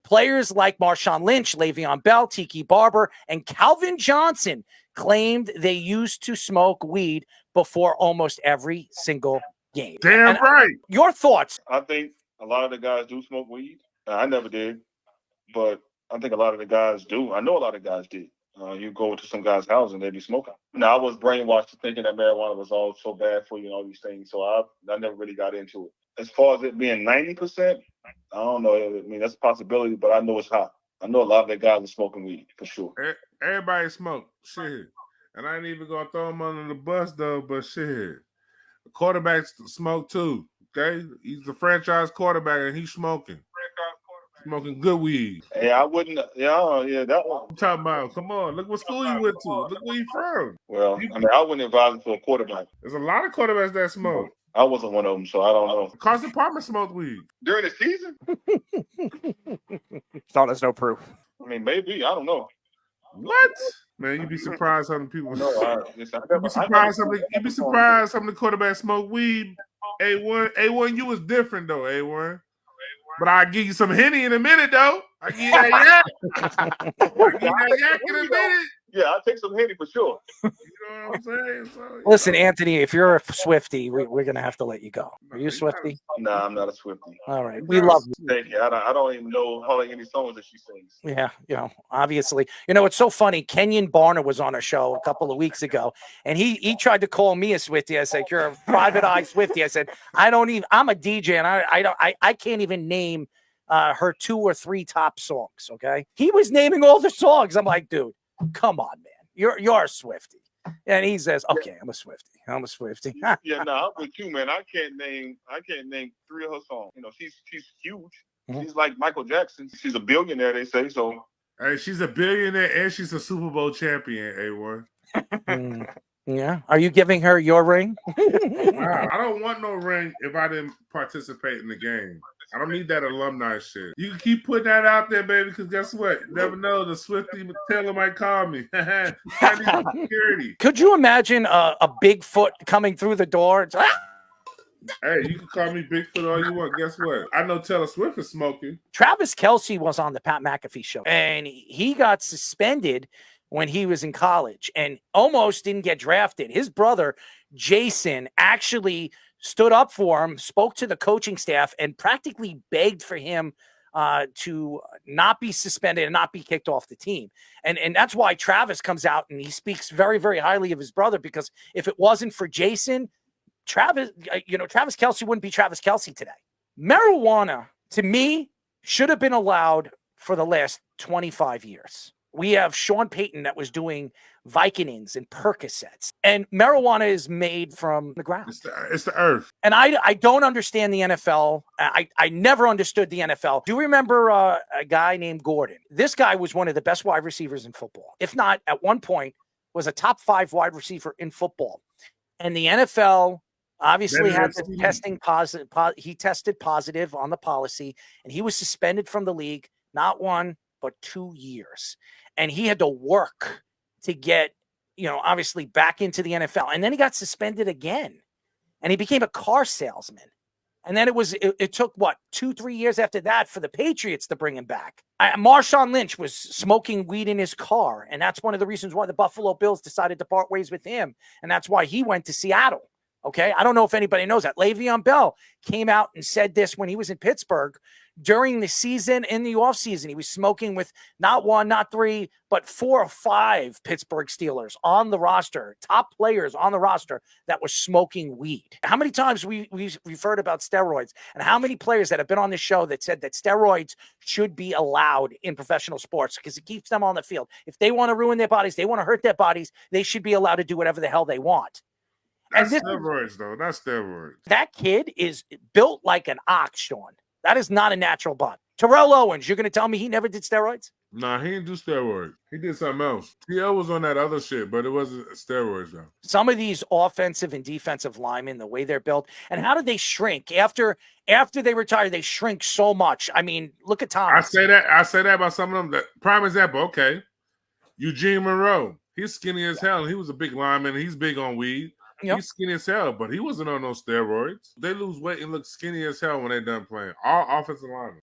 Players like Marshawn Lynch, Le'Veon Bell, Tiki Barber, and Calvin Johnson claimed they used to smoke weed before almost every single game. Damn right. Your thoughts? I think a lot of the guys do smoke weed. I never did, but I think a lot of the guys do. I know a lot of guys did. You go to some guy's house and they be smoking. Now, I was brainwashed thinking that marijuana was all so bad for you and all these things, so I never really got into it. As far as it being 90%, I don't know. I mean, that's a possibility, but I know it's hot. I know a lot of the guys are smoking weed, for sure. Everybody smoke. Shit. And I ain't even going to throw them under the bus, though, but shit. The quarterbacks smoke, too, okay? He's the franchise quarterback, and he's smoking. Smoking good weed. Hey, I wouldn't. Yeah, that one. I'm talking about. Come on, look what school you went to. Look where you from. Well, I mean, I wouldn't advise it for a quarterback. There's a lot of quarterbacks that smoke. I wasn't one of them, so I don't know. Carson Palmer smoked weed during the season. So there's no proof. I mean, maybe I don't know. What? Man, you'd be surprised how many people. No, you'd be surprised some of the quarterbacks smoke weed. A1, you was different though. A1. But I'll give you some Henny in a minute, though. I'll give you that yak. I'll give you that yak in a minute. Yeah, I'll take some Henny for sure. You know what I'm saying? So, listen, Anthony, if you're a Swiftie, we're going to have to let you go. Are you a Swiftie? No, I'm not a Swiftie. All right. We love you. Thank you. I don't even know hardly any songs that she sings. Yeah, obviously. You it's so funny. Kenyon Barner was on our show a couple of weeks ago, and he tried to call me a Swiftie. I said, you're a private eye Swiftie. I said, I'm a DJ, and I can't even name her 2 or 3 top songs, okay? He was naming all the songs. I'm like, dude, come on, man. You're a Swiftie. And he says, okay, I'm a Swiftie. Yeah, no, I'm with you, man. I can't name 3 of her songs. She's huge. Mm-hmm. She's like Michael Jackson. She's a billionaire, they say. So hey, she's a billionaire and she's a Super Bowl champion, A1. Yeah. Are you giving her your ring? Wow. I don't want no ring if I didn't participate in the game. I don't need that alumni shit. You can keep putting that out there, baby, because guess what? You never know. The Swiftie Taylor might call me. Security. Could you imagine a Bigfoot coming through the door? Hey, you can call me Bigfoot all you want. Guess what? I know Taylor Swift is smoking. Travis Kelce was on the Pat McAfee show, and he got suspended when he was in college and almost didn't get drafted. His brother, Jason, actually stood up for him, spoke to the coaching staff, and practically begged for him to not be suspended and not be kicked off the team. And that's why Travis comes out and he speaks very, very highly of his brother, because if it wasn't for Jason, Travis Kelce wouldn't be Travis Kelce today. Marijuana, to me, should have been allowed for the last 25 years. We have Sean Payton that was doing Vicodins and Percocets, and marijuana is made from the ground. It's the earth. And I don't understand the NFL. I never understood the NFL. Do you remember a guy named Gordon? This guy was one of the best wide receivers in football. If not, at one point, was a top 5 wide receiver in football. And the NFL obviously had the testing positive. He tested positive on the policy, and he was suspended from the league, not 1, but 2 years. And he had to work to get, obviously back into the NFL. And then he got suspended again, and he became a car salesman. And then it took 2-3 years after that for the Patriots to bring him back. Marshawn Lynch was smoking weed in his car. And that's one of the reasons why the Buffalo Bills decided to part ways with him. And that's why he went to Seattle. Okay. I don't know if anybody knows that. Le'Veon Bell came out and said this when he was in Pittsburgh during the season. In the offseason, he was smoking with not 1, not 3, but 4 or 5 Pittsburgh Steelers on the roster, top players on the roster that were smoking weed. How many times we've heard about steroids, and how many players that have been on the show that said that steroids should be allowed in professional sports because it keeps them on the field. If they want to ruin their bodies, they want to hurt their bodies, they should be allowed to do whatever the hell they want. That's steroids, though. That's steroids. That kid is built like an ox, Sean. That is not a natural body. Terrell Owens, you're going to tell me he never did steroids? Nah, he didn't do steroids. He did something else. TL was on that other shit, but it wasn't steroids, though. Some of these offensive and defensive linemen, the way they're built, and how did they shrink? After they retire, they shrink so much. I mean, look at Thomas. I say that about some of them. Prime example, okay. Eugene Monroe. He's skinny as hell. He was a big lineman. He's big on weed. Yep. He's skinny as hell, but he wasn't on no steroids. They lose weight and look skinny as hell when they're done playing. All offensive linemen.